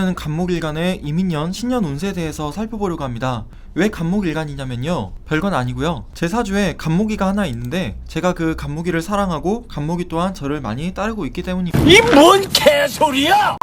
오늘은 간목일간의 이민년 신년 운세에 대해서 살펴보려고 합니다. 왜 간목일간이냐면요, 별건 아니고요, 제 사주에 간목이가 하나 있는데 제가 그 간목이를 사랑하고 간목이 또한 저를 많이 따르고 있기 때문입니다. 이 뭔 개소리야!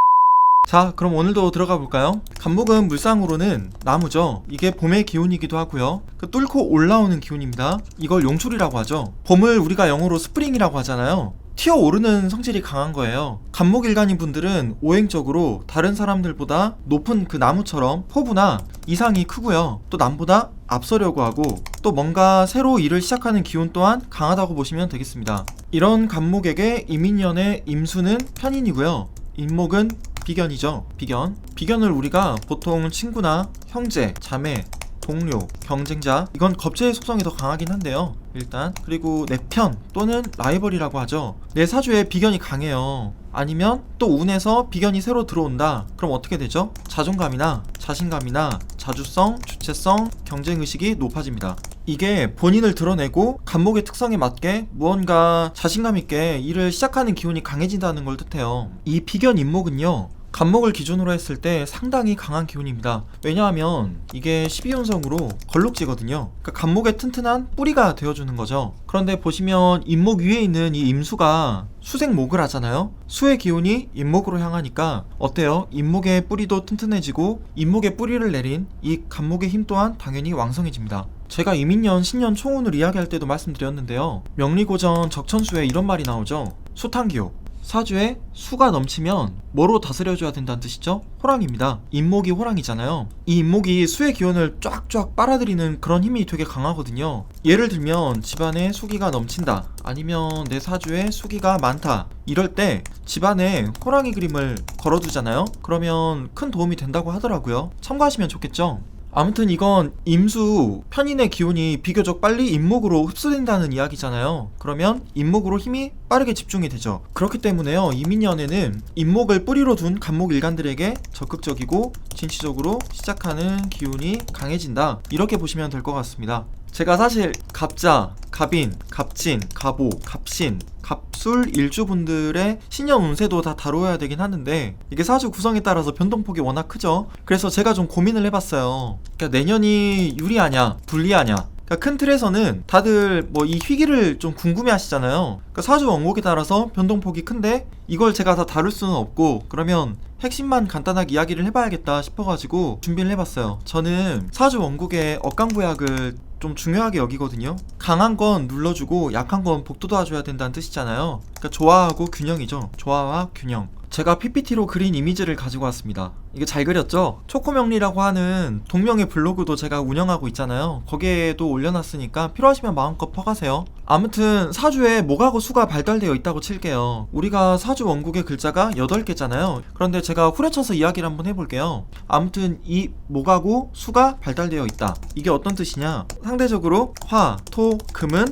자, 그럼 오늘도 들어가 볼까요? 간목은 물상으로는 나무죠. 이게 봄의 기운이기도 하고요, 그 뚫고 올라오는 기운입니다. 이걸 용출이라고 하죠. 봄을 우리가 영어로 스프링이라고 하잖아요. 튀어오르는 성질이 강한 거예요. 간목일간인 분들은 오행적으로 다른 사람들보다 높은 그 나무처럼 포부나 이상이 크고요, 또 남보다 앞서려고 하고, 또 뭔가 새로 일을 시작하는 기운 또한 강하다고 보시면 되겠습니다. 이런 간목에게 이민년의 임수는 편인이고요, 임목은 비견이죠. 비견을 우리가 보통 친구나 형제, 자매, 동료, 경쟁자, 이건 겁제의 속성이 더 강하긴 한데요, 일단. 그리고 내 편 또는 라이벌이라고 하죠. 내 사주에 비견이 강해요. 아니면 또 운에서 비견이 새로 들어온다. 그럼 어떻게 되죠? 자존감이나 자신감이나 자주성, 주체성, 경쟁의식이 높아집니다. 이게 본인을 드러내고 간목의 특성에 맞게 무언가 자신감 있게 일을 시작하는 기운이 강해진다는 걸 뜻해요. 이 비견 임목은요, 간목을 기준으로 했을 때 상당히 강한 기운입니다. 왜냐하면 이게 12운성으로 걸록지거든요. 그러니까 간목의 튼튼한 뿌리가 되어주는 거죠. 그런데 보시면 임목 위에 있는 이 임수가 수생목을 하잖아요. 수의 기운이 임목으로 향하니까 어때요? 임목의 뿌리도 튼튼해지고 임목의 뿌리를 내린 이 간목의 힘 또한 당연히 왕성해집니다. 제가 이민년 신년 총운을 이야기할 때도 말씀드렸는데요, 명리고전 적천수에 이런 말이 나오죠. 수탕기호. 사주에 수가 넘치면 뭐로 다스려줘야 된다는 뜻이죠? 호랑입니다. 임목이 호랑이잖아요. 이 임목이 수의 기운을 쫙쫙 빨아들이는 그런 힘이 되게 강하거든요. 예를 들면 집안에 수기가 넘친다, 아니면 내 사주에 수기가 많다, 이럴 때 집안에 호랑이 그림을 걸어두잖아요. 그러면 큰 도움이 된다고 하더라고요. 참고하시면 좋겠죠? 아무튼 이건 임수 편인의 기운이 비교적 빨리 임목으로 흡수된다는 이야기잖아요. 그러면 임목으로 힘이 빠르게 집중이 되죠. 그렇기 때문에요, 이민년에는 임목을 뿌리로 둔 간목일간들에게 적극적이고 진취적으로 시작하는 기운이 강해진다, 이렇게 보시면 될 것 같습니다. 제가 사실 갑자, 갑인, 갑진, 갑오, 갑신, 갑술 일주분들의 신년 운세도 다 다뤄야 되긴 하는데 이게 사주 구성에 따라서 변동폭이 워낙 크죠. 그래서 제가 좀 고민을 해봤어요. 그러니까 내년이 유리하냐 불리하냐. 그러니까 큰 틀에서는 다들 뭐 이 희기를 좀 궁금해 하시잖아요. 그러니까 사주 원곡에 따라서 변동폭이 큰데 이걸 제가 다 다룰 수는 없고, 그러면 핵심만 간단하게 이야기를 해봐야겠다 싶어가지고 준비를 해봤어요. 저는 사주 원곡의 억강부약을 좀 중요하게 여기거든요. 강한 건 눌러주고 약한 건 복돋아줘야 된다는 뜻이잖아요. 그러니까 조화하고 균형이죠. 조화와 균형. 제가 PPT로 그린 이미지를 가지고 왔습니다. 이게 잘 그렸죠? 초코명리라고 하는 동명의 블로그도 제가 운영하고 있잖아요. 거기에도 올려놨으니까 필요하시면 마음껏 퍼가세요. 아무튼 사주에 목하고 수가 발달되어 있다고 칠게요. 우리가 사주 원국의 글자가 8개잖아요. 그런데 제가 후려쳐서 이야기를 한번 해볼게요. 아무튼 이 목하고 수가 발달되어 있다. 이게 어떤 뜻이냐? 상대적으로 화, 토, 금은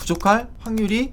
부족할 확률이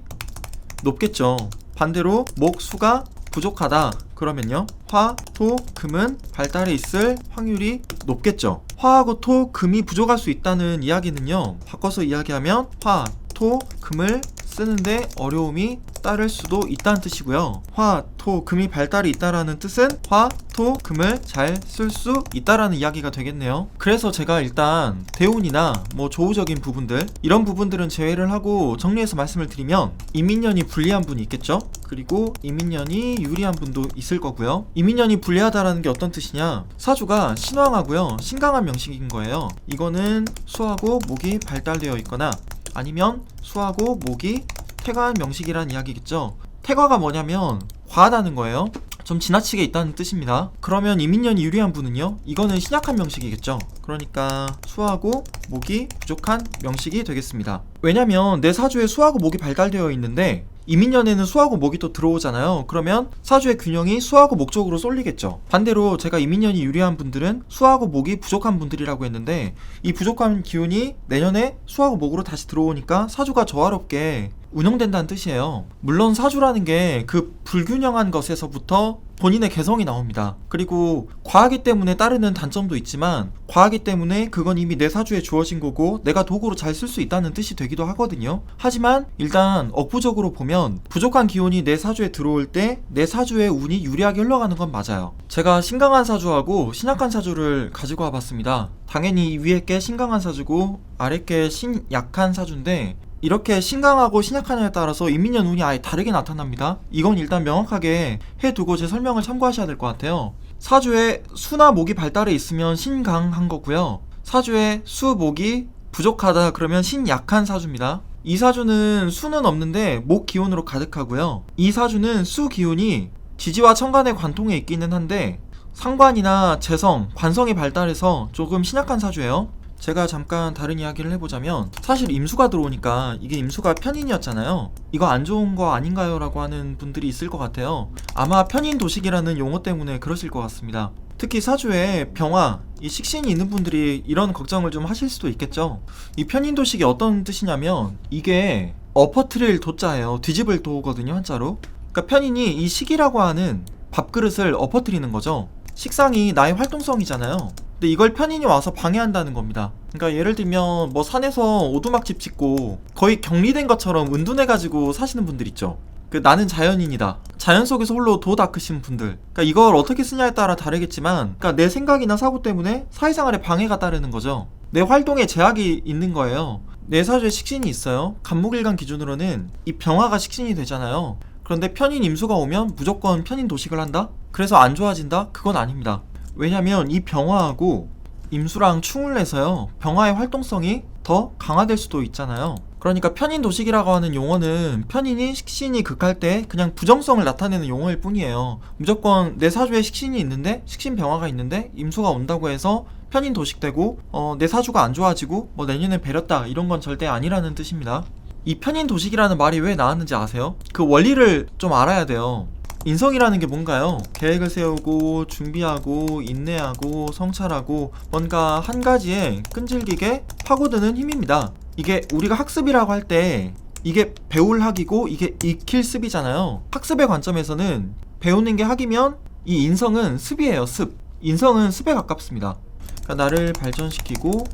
높겠죠. 반대로 목, 수가 부족하다 그러면요, 화, 토, 금은 발달해 있을 확률이 높겠죠. 화하고 토, 금이 부족할 수 있다는 이야기는요, 바꿔서 이야기하면 화, 토, 금을 쓰는데 어려움이 따를 수도 있다는 뜻이고요. 화, 토, 금이 발달이 있다라는 뜻은 화, 토, 금을 잘 쓸 수 있다라는 이야기가 되겠네요. 그래서 제가 일단 대운이나 뭐 조우적인 부분들, 이런 부분들은 제외를 하고 정리해서 말씀을 드리면 이민년이 불리한 분이 있겠죠? 그리고 이민년이 유리한 분도 있을 거고요. 이민년이 불리하다라는 게 어떤 뜻이냐? 사주가 신왕하고요, 신강한 명식인 거예요. 이거는 수하고 목이 발달되어 있거나 아니면 수하고 목이 태과한 명식이란 이야기겠죠. 태과가 뭐냐면 과하다는 거예요. 좀 지나치게 있다는 뜻입니다. 그러면 이민년이 유리한 분은요, 이거는 신약한 명식이겠죠. 그러니까 수하고 목이 부족한 명식이 되겠습니다. 왜냐면 내 사주에 수하고 목이 발달되어 있는데 이민년에는 수하고 목이 또 들어오잖아요. 그러면 사주의 균형이 수하고 목 쪽으로 쏠리겠죠. 반대로 제가 이민년이 유리한 분들은 수하고 목이 부족한 분들이라고 했는데 이 부족한 기운이 내년에 수하고 목으로 다시 들어오니까 사주가 조화롭게 운영된다는 뜻이에요. 물론 사주라는 게 그 불균형한 것에서부터 본인의 개성이 나옵니다. 그리고 과하기 때문에 따르는 단점도 있지만 과하기 때문에 그건 이미 내 사주에 주어진 거고 내가 도구로 잘 쓸 수 있다는 뜻이 되기도 하거든요. 하지만 일단 억부적으로 보면 부족한 기운이 내 사주에 들어올 때 내 사주의 운이 유리하게 흘러가는 건 맞아요. 제가 신강한 사주하고 신약한 사주를 가지고 와봤습니다. 당연히 위에 게 신강한 사주고 아래 게 신약한 사주인데 이렇게 신강하고 신약하냐에 따라서 임민년 운이 아예 다르게 나타납니다. 이건 일단 명확하게 해두고 제 설명을 참고하셔야 될 것 같아요. 사주에 수나 목이 발달해 있으면 신강한 거고요. 사주에 수, 목이 부족하다 그러면 신약한 사주입니다. 이 사주는 수는 없는데 목 기운으로 가득하고요. 이 사주는 수 기운이 지지와 천간의 관통에 있기는 한데 상관이나 재성, 관성이 발달해서 조금 신약한 사주예요. 제가 잠깐 다른 이야기를 해보자면 사실 임수가 들어오니까 이게 임수가 편인이었잖아요. 이거 안 좋은 거 아닌가요? 라고 하는 분들이 있을 것 같아요. 아마 편인도식이라는 용어 때문에 그러실 것 같습니다. 특히 사주에 병화, 이 식신이 있는 분들이 이런 걱정을 좀 하실 수도 있겠죠. 이 편인도식이 어떤 뜻이냐면 이게 엎어트릴 도자예요. 뒤집을 도거든요, 한자로. 그러니까 편인이 이 식이라고 하는 밥그릇을 엎어트리는 거죠. 식상이 나의 활동성이잖아요. 근데 이걸 편인이 와서 방해한다는 겁니다. 그러니까 예를 들면 뭐 산에서 오두막집 짓고 거의 격리된 것처럼 은둔해가지고 사시는 분들 있죠. 그 나는 자연인이다. 자연 속에서 홀로 도 닦으신 분들. 그러니까 이걸 어떻게 쓰냐에 따라 다르겠지만 그러니까 내 생각이나 사고 때문에 사회생활에 방해가 따르는 거죠. 내 활동에 제약이 있는 거예요. 내 사주에 식신이 있어요. 간목일간 기준으로는 이 병화가 식신이 되잖아요. 그런데 편인 임수가 오면 무조건 편인 도식을 한다? 그래서 안 좋아진다? 그건 아닙니다. 왜냐면 이 병화하고 임수랑 충을 내서요 병화의 활동성이 더 강화될 수도 있잖아요. 그러니까 편인 도식이라고 하는 용어는 편인이 식신이 극할 때 그냥 부정성을 나타내는 용어일 뿐이에요. 무조건 내 사주에 식신이 있는데 식신 병화가 있는데 임수가 온다고 해서 편인 도식되고 내 사주가 안 좋아지고 뭐 내년에 배렸다 이런 건 절대 아니라는 뜻입니다. 이 편인 도식이라는 말이 왜 나왔는지 아세요? 그 원리를 좀 알아야 돼요. 인성이라는 게 뭔가요? 계획을 세우고 준비하고 인내하고 성찰하고 뭔가 한 가지에 끈질기게 파고드는 힘입니다. 이게 우리가 학습이라고 할 때 이게 배울 학이고 이게 익힐 습이잖아요. 학습의 관점에서는 배우는 게 학이면 이 인성은 습이에요. 습. 인성은 습에 가깝습니다. 그러니까 나를 발전시키고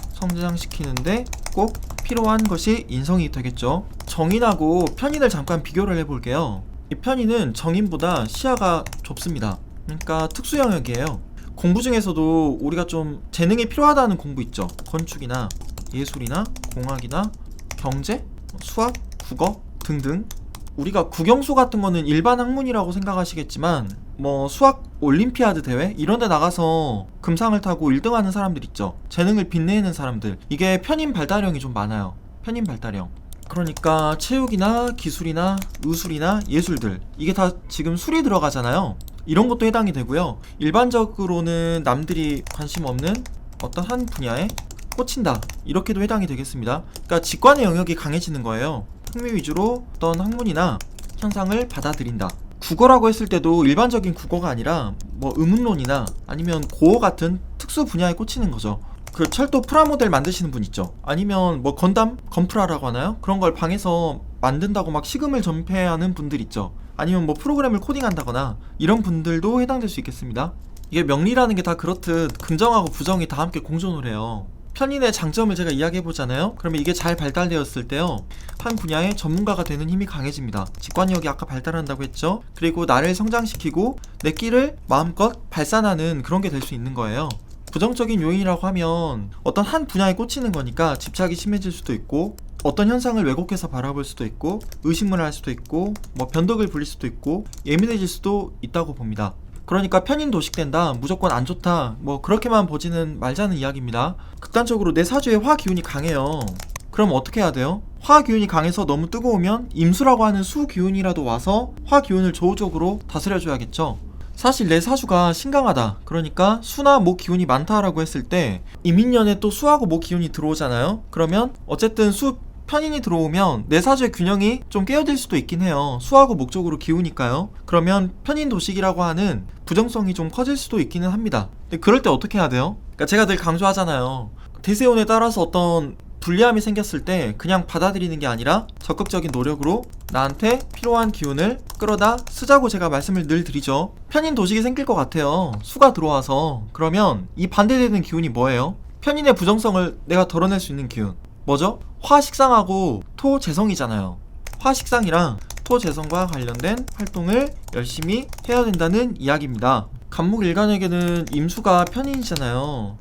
성장시키는데 꼭 필요한 것이 인성이 되겠죠. 정인하고 편인을 잠깐 비교를 해볼게요. 이 편인은 정인보다 시야가 좁습니다. 그러니까 특수 영역이에요. 공부 중에서도 우리가 좀 재능이 필요하다는 공부 있죠. 건축이나 예술이나 공학이나 경제, 수학, 국어 등등. 우리가 국영수 같은 거는 일반 학문이라고 생각하시겠지만 뭐 수학 올림피아드 대회 이런 데 나가서 금상을 타고 1등 하는 사람들 있죠. 재능을 빛내는 사람들. 이게 편인 발달형이 좀 많아요. 편인 발달형. 그러니까 체육이나 기술이나 의술이나 예술들 이게 다 지금 술이 들어가잖아요. 이런 것도 해당이 되고요. 일반적으로는 남들이 관심 없는 어떤 한 분야에 꽂힌다 이렇게도 해당이 되겠습니다. 그러니까 직관의 영역이 강해지는 거예요. 흥미 위주로 어떤 학문이나 현상을 받아들인다. 국어라고 했을 때도 일반적인 국어가 아니라 뭐 의문론이나 아니면 고어 같은 특수 분야에 꽂히는 거죠. 그 철도 프라모델 만드시는 분 있죠. 아니면 뭐 건담? 건프라라고 하나요? 그런 걸 방에서 만든다고 막 식음을 전폐하는 분들 있죠. 아니면 뭐 프로그램을 코딩한다거나 이런 분들도 해당될 수 있겠습니다. 이게 명리라는 게 다 그렇듯 긍정하고 부정이 다 함께 공존을 해요. 편인의 장점을 제가 이야기해보잖아요. 그러면 이게 잘 발달되었을 때요 한 분야의 전문가가 되는 힘이 강해집니다. 직관력이 아까 발달한다고 했죠. 그리고 나를 성장시키고 내 끼를 마음껏 발산하는 그런 게 될 수 있는 거예요. 부정적인 요인이라고 하면 어떤 한 분야에 꽂히는 거니까 집착이 심해질 수도 있고 어떤 현상을 왜곡해서 바라볼 수도 있고 의심을 할 수도 있고 뭐 변덕을 부릴 수도 있고 예민해질 수도 있다고 봅니다. 그러니까 편인 도식된다 무조건 안 좋다 뭐 그렇게만 보지는 말자는 이야기입니다. 극단적으로 내 사주에 화 기운이 강해요. 그럼 어떻게 해야 돼요? 화 기운이 강해서 너무 뜨거우면 임수라고 하는 수 기운이라도 와서 화 기운을 조우적으로 다스려줘야겠죠. 사실 내 사주가 신강하다 그러니까 수나 목 기운이 많다라고 했을 때 임인년에 또 수하고 목 기운이 들어오잖아요. 그러면 어쨌든 수 편인이 들어오면 내 사주의 균형이 좀 깨어질 수도 있긴 해요. 수하고 목 쪽으로 기우니까요. 그러면 편인 도식이라고 하는 부정성이 좀 커질 수도 있기는 합니다. 근데 그럴 때 어떻게 해야 돼요? 그러니까 제가 늘 강조하잖아요. 대세운에 따라서 어떤 불리함이 생겼을 때 그냥 받아들이는 게 아니라 적극적인 노력으로 나한테 필요한 기운을 끌어다 쓰자고 제가 말씀을 늘 드리죠. 편인 도식이 생길 것 같아요. 수가 들어와서. 그러면 이 반대되는 기운이 뭐예요? 편인의 부정성을 내가 덜어낼 수 있는 기운 뭐죠? 화식상하고 토재성이잖아요. 화식상이랑 토재성과 관련된 활동을 열심히 해야 된다는 이야기입니다. 간목일간에게는 임수가 편인이잖아요.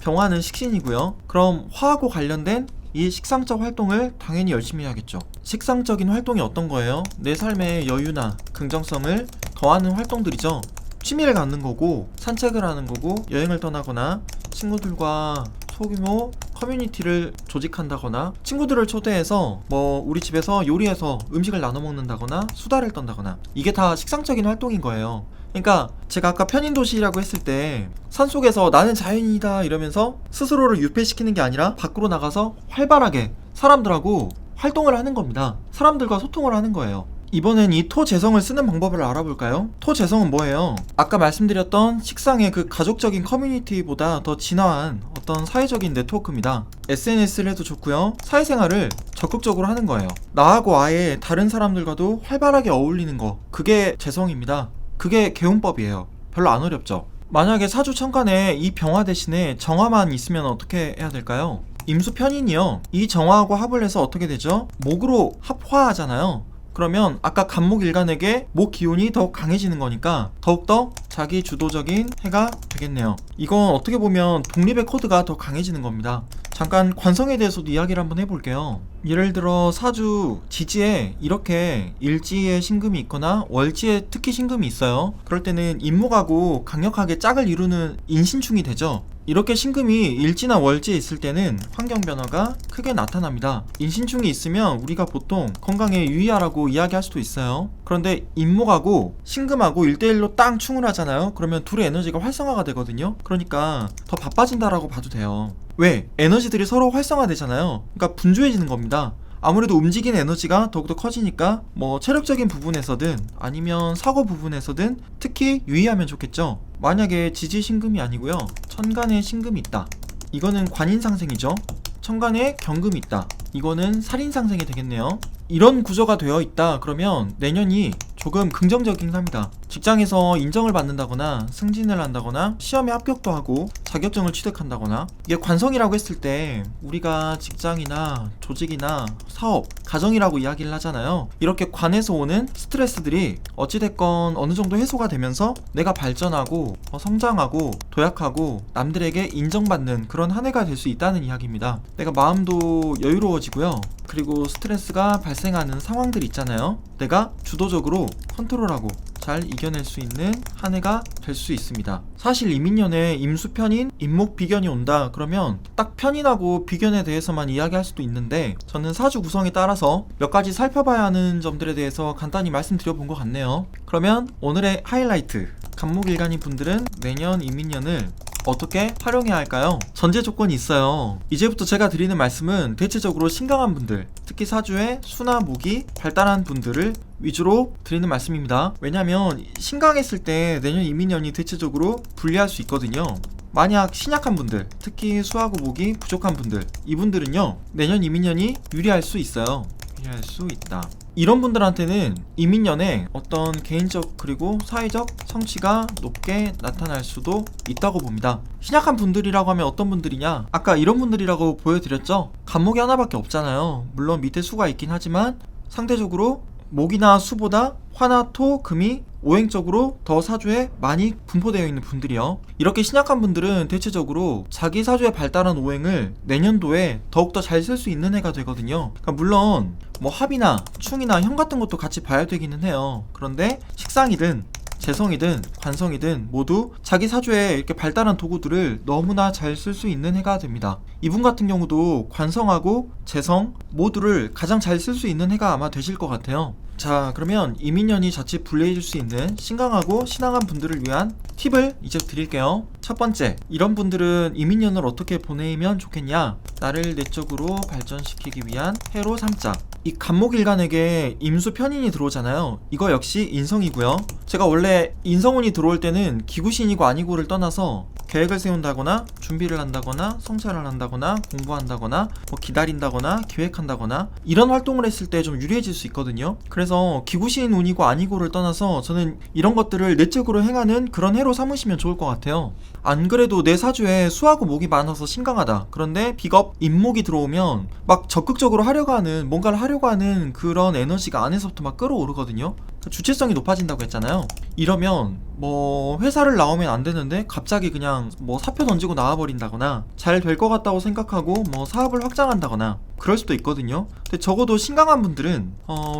병화는 식신이고요. 그럼 화하고 관련된 이 식상적 활동을 당연히 열심히 해야겠죠. 식상적인 활동이 어떤 거예요? 내 삶의 여유나 긍정성을 더하는 활동들이죠. 취미를 갖는 거고, 산책을 하는 거고, 여행을 떠나거나 친구들과 소규모 커뮤니티를 조직한다거나, 친구들을 초대해서 뭐 우리 집에서 요리해서 음식을 나눠 먹는다거나, 수다를 떤다거나, 이게 다 식상적인 활동인 거예요. 그러니까 제가 아까 편인도시라고 했을 때 산속에서 나는 자연이다 이러면서 스스로를 유폐시키는 게 아니라 밖으로 나가서 활발하게 사람들하고 활동을 하는 겁니다. 사람들과 소통을 하는 거예요. 이번엔 이 토재성을 쓰는 방법을 알아볼까요? 토재성은 뭐예요? 아까 말씀드렸던 식상의 그 가족적인 커뮤니티보다 더 진화한 어떤 사회적인 네트워크입니다. SNS를 해도 좋고요. 사회생활을 적극적으로 하는 거예요. 나하고 아예 다른 사람들과도 활발하게 어울리는 거, 그게 재성입니다. 그게 개운법이에요. 별로 안 어렵죠. 만약에 사주 천간에 이 병화 대신에 정화만 있으면 어떻게 해야 될까요? 임수 편인이요. 이 정화하고 합을 해서 어떻게 되죠? 목으로 합화하잖아요. 그러면 아까 간목일간에게 목 기운이 더 강해지는 거니까 더욱더 자기 주도적인 해가 되겠네요. 이건 어떻게 보면 독립의 코드가 더 강해지는 겁니다. 잠깐 관성에 대해서도 이야기를 한번 해볼게요. 예를 들어 사주 지지에 이렇게 일지에 신금이 있거나 월지에 특히 신금이 있어요. 그럴 때는 임목하고 강력하게 짝을 이루는 인신충이 되죠. 이렇게 신금이 일지나 월지에 있을 때는 환경 변화가 크게 나타납니다. 인신충이 있으면 우리가 보통 건강에 유의하라고 이야기할 수도 있어요. 그런데 임목하고 신금하고 1대1로 땅 충을 하잖아요. 그러면 둘의 에너지가 활성화가 되거든요. 그러니까 더 바빠진다라고 봐도 돼요. 왜? 에너지들이 서로 활성화되잖아요. 그러니까 분주해지는 겁니다. 아무래도 움직이는 에너지가 더욱더 커지니까 뭐 체력적인 부분에서든 아니면 사고 부분에서든 특히 유의하면 좋겠죠. 만약에 지지 신금이 아니고요, 천간에 신금이 있다, 이거는 관인상생이죠. 천간에 경금이 있다, 이거는 살인상생이 되겠네요. 이런 구조가 되어 있다 그러면 내년이 조금 긍정적이긴 합니다. 직장에서 인정을 받는다거나 승진을 한다거나 시험에 합격도 하고 자격증을 취득한다거나, 이게 관성이라고 했을 때 우리가 직장이나 조직이나 사업, 가정이라고 이야기를 하잖아요. 이렇게 관에서 오는 스트레스들이 어찌됐건 어느 정도 해소가 되면서 내가 발전하고 성장하고 도약하고 남들에게 인정받는 그런 한 해가 될 수 있다는 이야기입니다. 내가 마음도 여유로워지고요. 그리고 스트레스가 발생하는 상황들 있잖아요. 내가 주도적으로 컨트롤하고 잘 이겨낼 수 있는 한 해가 될 수 있습니다. 사실 이민년에 임수편인, 임목비견이 온다 그러면 딱 편인하고 비견에 대해서만 이야기할 수도 있는데, 저는 사주 구성에 따라서 몇 가지 살펴봐야 하는 점들에 대해서 간단히 말씀드려본 것 같네요. 그러면 오늘의 하이라이트, 간목일간인 분들은 내년 이민년을 어떻게 활용해야 할까요? 전제 조건이 있어요. 이제부터 제가 드리는 말씀은 대체적으로 신강한 분들, 특히 사주에 수나 목이 발달한 분들을 위주로 드리는 말씀입니다. 왜냐면 신강했을 때 내년 이민년이 대체적으로 불리할 수 있거든요. 만약 신약한 분들, 특히 수하고 목이 부족한 분들, 이분들은요 내년 이민년이 유리할 수 있어요. 유리할 수 있다. 이런 분들한테는 이민년에 어떤 개인적 그리고 사회적 성취가 높게 나타날 수도 있다고 봅니다. 신약한 분들이라고 하면 어떤 분들이냐? 아까 이런 분들이라고 보여드렸죠? 간목이 하나밖에 없잖아요. 물론 밑에 수가 있긴 하지만 상대적으로 목이나 수보다 화나 토, 금이 오행적으로 더 사주에 많이 분포되어 있는 분들이요. 이렇게 신약한 분들은 대체적으로 자기 사주에 발달한 오행을 내년도에 더욱더 잘 쓸 수 있는 해가 되거든요. 그러니까 물론 뭐 합이나 충이나 형 같은 것도 같이 봐야 되기는 해요. 그런데 식상이든 재성이든 관성이든 모두 자기 사주에 이렇게 발달한 도구들을 너무나 잘 쓸 수 있는 해가 됩니다. 이분 같은 경우도 관성하고 재성 모두를 가장 잘 쓸 수 있는 해가 아마 되실 것 같아요. 자, 그러면 이민년이 자칫 불리해질 수 있는 신강하고 신앙한 분들을 위한 팁을 이제 드릴게요. 첫 번째, 이런 분들은 이민년을 어떻게 보내면 좋겠냐? 나를 내적으로 발전시키기 위한 해로 삼자. 이 간목일간에게 임수 편인이 들어오잖아요. 이거 역시 인성이고요. 제가 원래 인성운이 들어올 때는 기구신이고 아니고를 떠나서 계획을 세운다거나 준비를 한다거나 성찰을 한다거나 공부한다거나 뭐 기다린다거나 계획한다거나 이런 활동을 했을 때 좀 유리해질 수 있거든요. 그래서 기구신 운이고 아니고를 떠나서 저는 이런 것들을 내적으로 행하는 그런 해로 삼으시면 좋을 것 같아요. 안 그래도 내 사주에 수하고 목이 많아서 신강하다. 그런데 비겁 임목이 들어오면 막 적극적으로 하려고 하는 뭔가를 하려고 하는 그런 에너지가 안에서부터 막 끌어오르거든요. 주체성이 높아진다고 했잖아요. 이러면 뭐 회사를 나오면 안 되는데 갑자기 그냥 뭐 사표 던지고 나와버린다거나 잘 될 것 같다고 생각하고 뭐 사업을 확장한다거나 그럴 수도 있거든요. 근데 적어도 신강한 분들은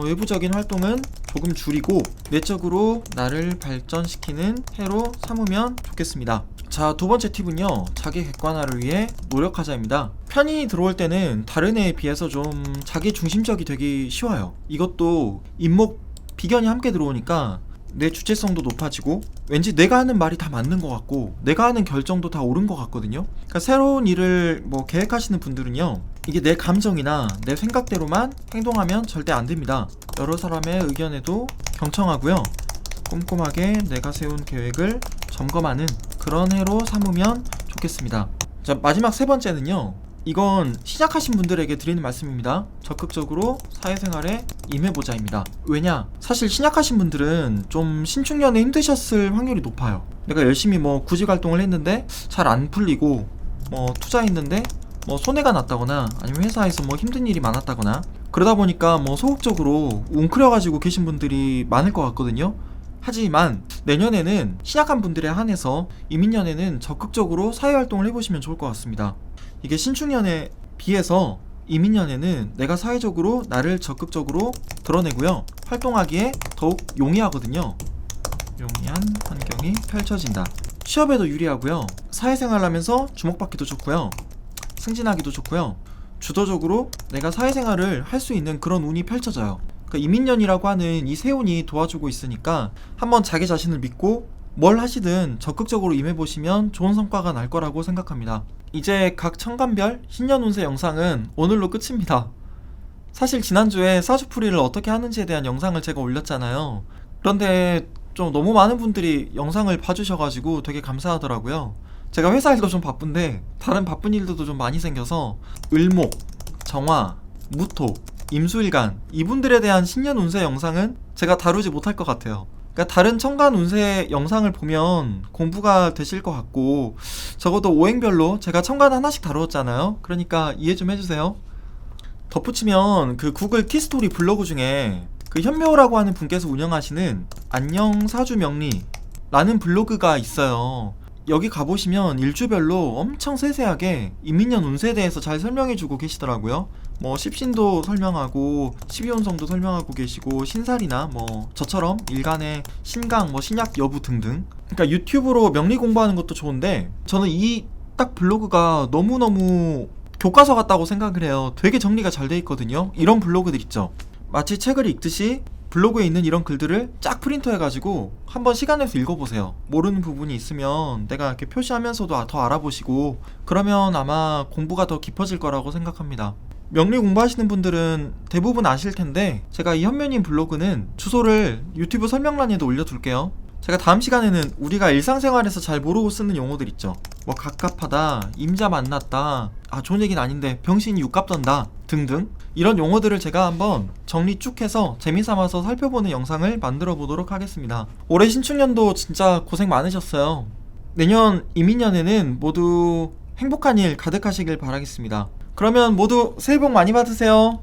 외부적인 활동은 조금 줄이고 내적으로 나를 발전시키는 해로 삼으면 좋겠습니다. 자, 두 번째 팁은요, 자기 객관화를 위해 노력하자입니다. 편인이 들어올 때는 다른 애에 비해서 좀 자기 중심적이 되기 쉬워요. 이것도 임목 비견이 함께 들어오니까 내 주체성도 높아지고 왠지 내가 하는 말이 다 맞는 것 같고 내가 하는 결정도 다 옳은 것 같거든요. 그러니까 새로운 일을 뭐 계획하시는 분들은요, 이게 내 감정이나 내 생각대로만 행동하면 절대 안 됩니다. 여러 사람의 의견에도 경청하고요, 꼼꼼하게 내가 세운 계획을 점검하는 그런 해로 삼으면 좋겠습니다. 자, 마지막 세 번째는요, 이건 시작하신 분들에게 드리는 말씀입니다. 적극적으로 사회생활에 임해보자입니다. 왜냐? 사실 시작하신 분들은 좀 신축년에 힘드셨을 확률이 높아요. 내가 열심히 뭐 구직활동을 했는데 잘 안 풀리고 뭐 투자했는데 뭐 손해가 났다거나 아니면 회사에서 뭐 힘든 일이 많았다거나 그러다 보니까 뭐 소극적으로 웅크려가지고 계신 분들이 많을 것 같거든요. 하지만 내년에는 신약한 분들에 한해서 이민년에는 적극적으로 사회활동을 해보시면 좋을 것 같습니다. 이게 신축년에 비해서 이민년에는 내가 사회적으로 나를 적극적으로 드러내고요, 활동하기에 더욱 용이하거든요. 용이한 환경이 펼쳐진다. 취업에도 유리하고요, 사회생활을 하면서 주목받기도 좋고요, 승진하기도 좋고요, 주도적으로 내가 사회생활을 할 수 있는 그런 운이 펼쳐져요. 이민년이라고 하는 이 세운이 도와주고 있으니까 한번 자기 자신을 믿고 뭘 하시든 적극적으로 임해보시면 좋은 성과가 날 거라고 생각합니다. 이제 각 천간별 신년 운세 영상은 오늘로 끝입니다. 사실 지난주에 사주풀이를 어떻게 하는지에 대한 영상을 제가 올렸잖아요. 그런데 좀 너무 많은 분들이 영상을 봐주셔가지고 되게 감사하더라고요. 제가 회사 일도 좀 바쁜데 다른 바쁜 일들도 좀 많이 생겨서 을목, 정화, 무토, 임수일간 이분들에 대한 신년 운세 영상은 제가 다루지 못할 것 같아요. 그러니까 다른 천간 운세 영상을 보면 공부가 되실 것 같고 적어도 오행별로 제가 천간 하나씩 다루었잖아요. 그러니까 이해 좀 해주세요. 덧붙이면 그 구글 티스토리 블로그 중에 그 현묘라고 하는 분께서 운영하시는 안녕 사주명리 라는 블로그가 있어요. 여기 가보시면 일주별로 엄청 세세하게 이민년 운세에 대해서 잘 설명해주고 계시더라고요. 뭐 십신도 설명하고 12혼성도 설명하고 계시고 신살이나 뭐 저처럼 일간의 신강, 뭐 신약 여부 등등. 그러니까 유튜브로 명리 공부하는 것도 좋은데 저는 이 딱 블로그가 너무너무 교과서 같다고 생각을 해요. 되게 정리가 잘 돼 있거든요. 이런 블로그들 있죠, 마치 책을 읽듯이 블로그에 있는 이런 글들을 쫙 프린터해가지고 한번 시간 내서 읽어보세요. 모르는 부분이 있으면 내가 이렇게 표시하면서도 더 알아보시고 그러면 아마 공부가 더 깊어질 거라고 생각합니다. 명리 공부하시는 분들은 대부분 아실 텐데 제가 이 현면님 블로그는 주소를 유튜브 설명란에도 올려둘게요. 제가 다음 시간에는 우리가 일상생활에서 잘 모르고 쓰는 용어들 있죠, 뭐 갑갑하다, 임자 만났다, 좋은 얘기는 아닌데 병신이 육갑 던다 등등 이런 용어들을 제가 한번 정리 쭉 해서 재미삼아서 살펴보는 영상을 만들어 보도록 하겠습니다. 올해 신축년도 진짜 고생 많으셨어요. 내년 이민년에는 모두 행복한 일 가득하시길 바라겠습니다. 그러면 모두 새해 복 많이 받으세요.